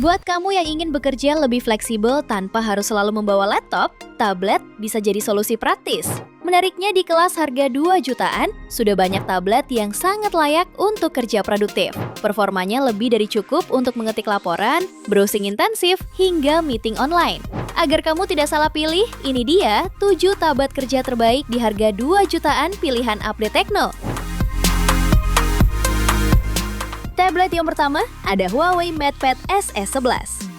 Buat kamu yang ingin bekerja lebih fleksibel tanpa harus selalu membawa laptop, tablet bisa jadi solusi praktis. Menariknya di kelas harga 2 jutaan, sudah banyak tablet yang sangat layak untuk kerja produktif. Performanya lebih dari cukup untuk mengetik laporan, browsing intensif, hingga meeting online. Agar kamu tidak salah pilih, ini dia 7 tablet kerja terbaik di harga 2 jutaan pilihan update Tekno. Tablet yang pertama ada Huawei MatePad SE11.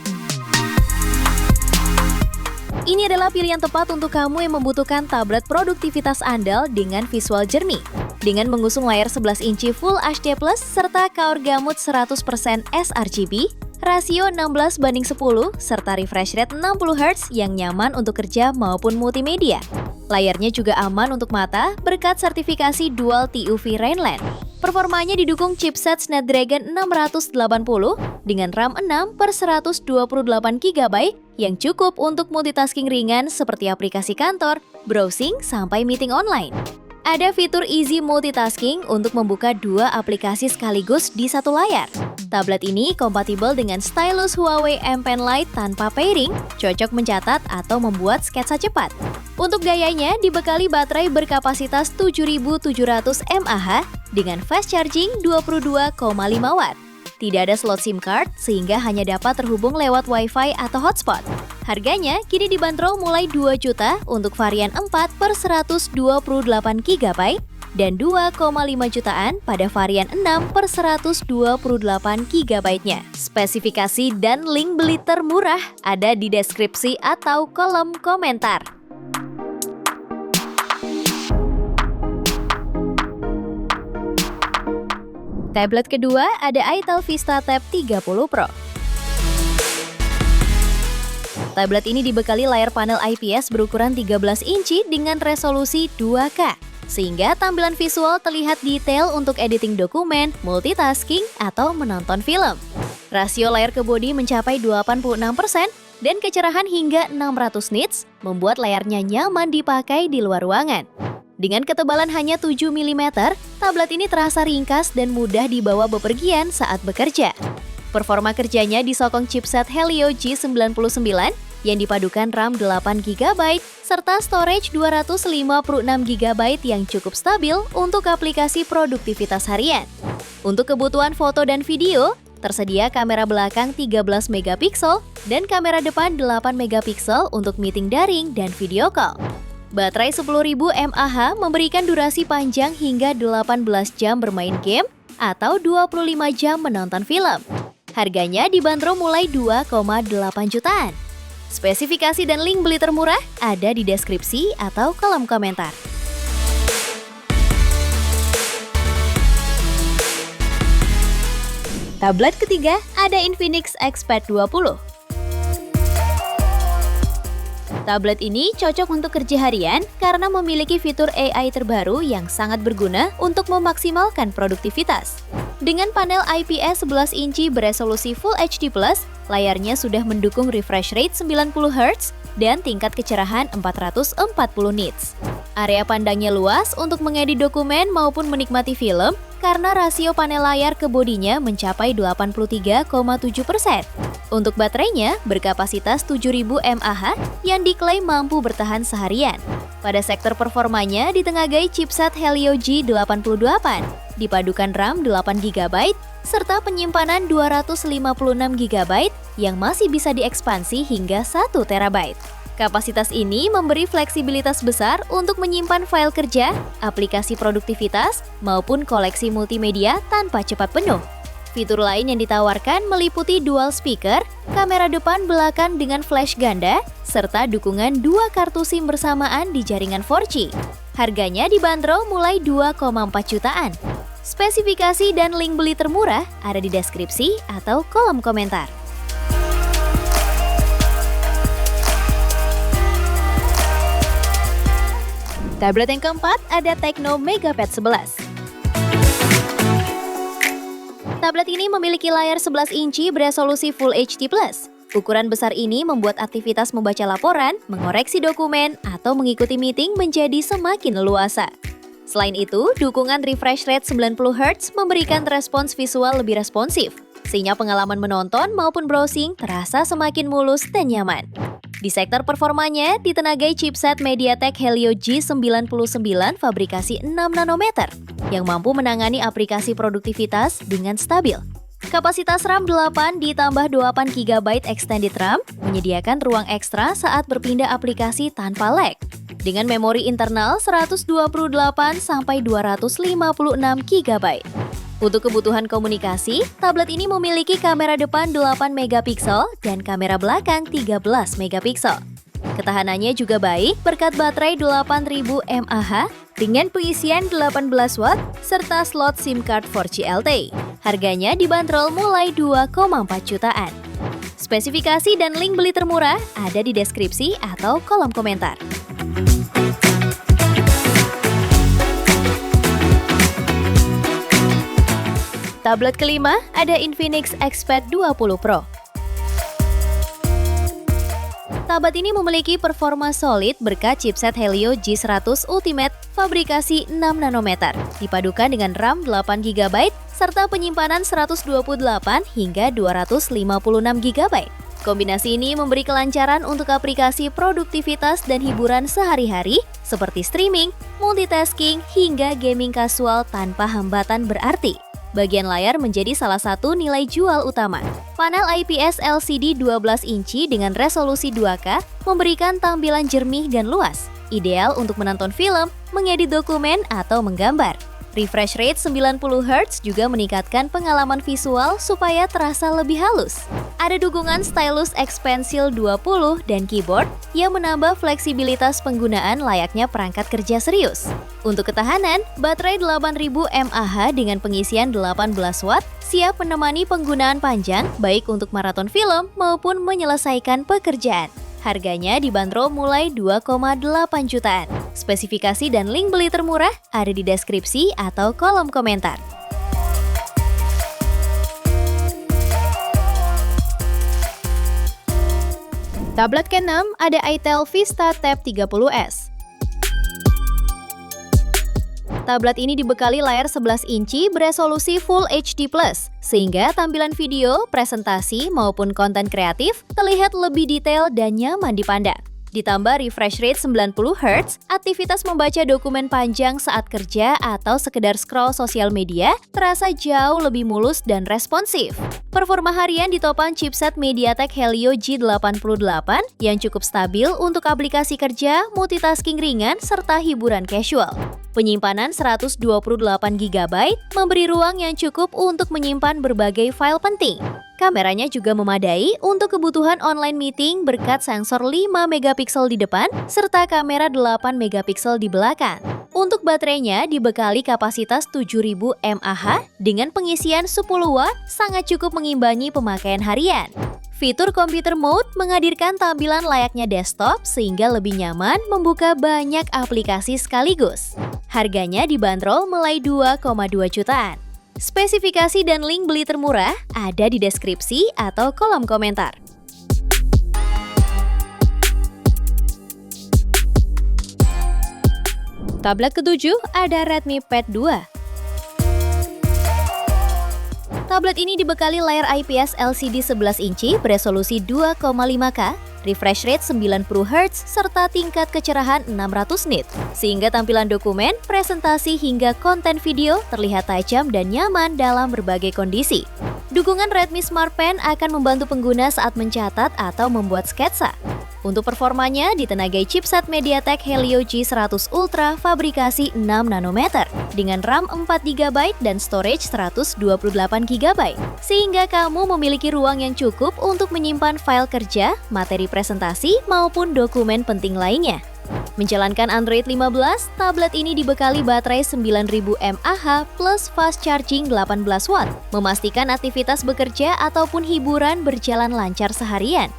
Ini adalah pilihan tepat untuk kamu yang membutuhkan tablet produktivitas andal dengan visual jernih. Dengan mengusung layar 11 inci Full HD+, serta Kaur Gamut 100% sRGB, rasio 16:10, serta refresh rate 60 Hz yang nyaman untuk kerja maupun multimedia. Layarnya juga aman untuk mata berkat sertifikasi Dual TUV Rainland. Performanya didukung chipset Snapdragon 680 dengan RAM 6/128 GB yang cukup untuk multitasking ringan seperti aplikasi kantor, browsing, sampai meeting online. Ada fitur easy multitasking untuk membuka 2 aplikasi sekaligus di satu layar. Tablet ini kompatibel dengan stylus Huawei M Pen Lite tanpa pairing, cocok mencatat atau membuat sketsa cepat. Untuk gayanya, dibekali baterai berkapasitas 7.700 mAh dengan fast charging 22,5 watt. Tidak ada slot SIM card sehingga hanya dapat terhubung lewat Wi-Fi atau hotspot. Harganya kini dibanderol mulai 2 juta untuk varian 4/128 GB dan 2,5 jutaan pada varian 6/128 GB-nya. Spesifikasi dan link beli termurah ada di deskripsi atau kolom komentar. Tablet kedua ada Itel Vista Tab 30 Pro. Tablet ini dibekali layar panel IPS berukuran 13 inci dengan resolusi 2K, sehingga tampilan visual terlihat detail untuk editing dokumen, multitasking, atau menonton film. Rasio layar ke bodi mencapai 86% dan kecerahan hingga 600 nits membuat layarnya nyaman dipakai di luar ruangan. Dengan ketebalan hanya 7 mm, tablet ini terasa ringkas dan mudah dibawa bepergian saat bekerja. Performa kerjanya disokong chipset Helio G99 yang dipadukan RAM 8 GB serta storage 256 GB yang cukup stabil untuk aplikasi produktivitas harian. Untuk kebutuhan foto dan video, tersedia kamera belakang 13 MP dan kamera depan 8 MP untuk meeting daring dan video call. Baterai 10.000 mAh memberikan durasi panjang hingga 18 jam bermain game atau 25 jam menonton film. Harganya dibanderol mulai 2,8 jutaan. Spesifikasi dan link beli termurah ada di deskripsi atau kolom komentar. Tablet ketiga ada Infinix Xpad 20. Tablet ini cocok untuk kerja harian karena memiliki fitur AI terbaru yang sangat berguna untuk memaksimalkan produktivitas. Dengan panel IPS 11 inci beresolusi Full HD+, layarnya sudah mendukung refresh rate 90 Hz dan tingkat kecerahan 440 nits. Area pandangnya luas untuk mengedit dokumen maupun menikmati film karena rasio panel layar ke bodinya mencapai 83,7%. Untuk baterainya berkapasitas 7.000 mAh yang diklaim mampu bertahan seharian. Pada sektor performanya ditengagai chipset Helio G88, dipadukan RAM 8 GB serta penyimpanan 256 GB yang masih bisa diekspansi hingga 1 TB. Kapasitas ini memberi fleksibilitas besar untuk menyimpan file kerja, aplikasi produktivitas, maupun koleksi multimedia tanpa cepat penuh. Fitur lain yang ditawarkan meliputi dual speaker, kamera depan belakang dengan flash ganda, serta dukungan 2 kartu SIM bersamaan di jaringan 4G. Harganya dibanderol mulai 2,4 jutaan. Spesifikasi dan link beli termurah ada di deskripsi atau kolom komentar. Tablet yang keempat ada Tekno MegaPad 11. Tablet ini memiliki layar 11 inci beresolusi Full HD+. Ukuran besar ini membuat aktivitas membaca laporan, mengoreksi dokumen, atau mengikuti meeting menjadi semakin leluasa. Selain itu, dukungan refresh rate 90 Hz memberikan respons visual lebih responsif. sehingga pengalaman menonton maupun browsing terasa semakin mulus dan nyaman. Di sektor performanya, ditenagai chipset MediaTek Helio G99 fabrikasi 6 nanometer yang mampu menangani aplikasi produktivitas dengan stabil. Kapasitas RAM 8 ditambah 8 GB extended RAM menyediakan ruang ekstra saat berpindah aplikasi tanpa lag. Dengan memori internal 128 sampai 256 GB. Untuk kebutuhan komunikasi, tablet ini memiliki kamera depan 8 megapiksel dan kamera belakang 13 megapiksel. Ketahanannya juga baik berkat baterai 8000 mAh dengan pengisian 18 watt serta slot SIM card 4G LTE. Harganya dibanderol mulai 2,4 jutaan. Spesifikasi dan link beli termurah ada di deskripsi atau kolom komentar. Tablet kelima ada Infinix Xpad 20 Pro. Tablet ini memiliki performa solid berkat chipset Helio G100 Ultimate fabrikasi 6 nanometer, dipadukan dengan RAM 8 GB serta penyimpanan 128 hingga 256 GB. Kombinasi ini memberi kelancaran untuk aplikasi produktivitas dan hiburan sehari-hari seperti streaming, multitasking, hingga gaming kasual tanpa hambatan berarti. Bagian layar menjadi salah satu nilai jual utama. Panel IPS LCD 12 inci dengan resolusi 2K memberikan tampilan jernih dan luas, ideal untuk menonton film, mengedit dokumen, atau menggambar. Refresh rate 90 Hz juga meningkatkan pengalaman visual supaya terasa lebih halus. Ada dukungan stylus X Pencil 20 dan keyboard yang menambah fleksibilitas penggunaan layaknya perangkat kerja serius. Untuk ketahanan, baterai 8000 mAh dengan pengisian 18 watt siap menemani penggunaan panjang baik untuk maraton film maupun menyelesaikan pekerjaan. Harganya dibanderol mulai 2,8 jutaan. Spesifikasi dan link beli termurah ada di deskripsi atau kolom komentar. Tablet ke-6 ada Itel Vista Tab 30s. Tablet ini dibekali layar 11 inci beresolusi Full HD+, sehingga tampilan video, presentasi, maupun konten kreatif terlihat lebih detail dan nyaman dipandang. Ditambah refresh rate 90 Hz, aktivitas membaca dokumen panjang saat kerja atau sekedar scroll sosial media terasa jauh lebih mulus dan responsif. Performa harian ditopang chipset MediaTek Helio G88 yang cukup stabil untuk aplikasi kerja, multitasking ringan, serta hiburan casual. Penyimpanan 128 GB memberi ruang yang cukup untuk menyimpan berbagai file penting. Kameranya juga memadai untuk kebutuhan online meeting berkat sensor 5 megapiksel di depan serta kamera 8 megapiksel di belakang. Untuk baterainya dibekali kapasitas 7000 mAh dengan pengisian 10 watt sangat cukup mengimbangi pemakaian harian. Fitur Computer Mode menghadirkan tampilan layaknya desktop sehingga lebih nyaman membuka banyak aplikasi sekaligus. Harganya dibanderol mulai 2,2 jutaan. Spesifikasi dan link beli termurah ada di deskripsi atau kolom komentar. Tablet ke-7 ada Redmi Pad 2. Tablet ini dibekali layar IPS LCD 11 inci beresolusi 2,5K, refresh rate 90 Hz, serta tingkat kecerahan 600 nit, sehingga tampilan dokumen, presentasi, hingga konten video terlihat tajam dan nyaman dalam berbagai kondisi. Dukungan Redmi Smart Pen akan membantu pengguna saat mencatat atau membuat sketsa. Untuk performanya, ditenagai chipset MediaTek Helio G100 Ultra fabrikasi 6 nanometer dengan RAM 4 GB dan storage 128 GB, sehingga kamu memiliki ruang yang cukup untuk menyimpan file kerja, materi presentasi, maupun dokumen penting lainnya. Menjalankan Android 15, tablet ini dibekali baterai 9000 mAh plus fast charging 18 watt, memastikan aktivitas bekerja ataupun hiburan berjalan lancar seharian.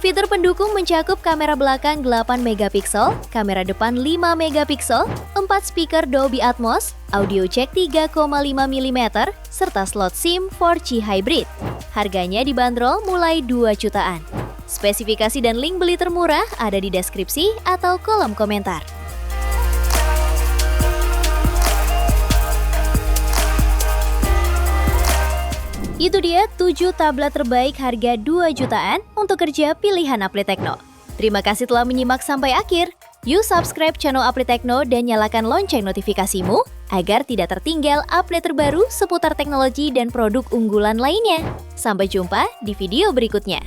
Fitur pendukung mencakup kamera belakang 8 megapiksel, kamera depan 5 megapiksel, 4 speaker Dolby Atmos, audio jack 3,5 mm, serta slot SIM 4G hybrid. Harganya dibanderol mulai 2 jutaan. Spesifikasi dan link beli termurah ada di deskripsi atau kolom komentar. Itu dia 7 tablet terbaik harga 2 jutaan untuk kerja pilihan Apli-Tekno. Terima kasih telah menyimak sampai akhir. Yuk subscribe channel Apli-Tekno dan nyalakan lonceng notifikasimu agar tidak tertinggal update terbaru seputar teknologi dan produk unggulan lainnya. Sampai jumpa di video berikutnya.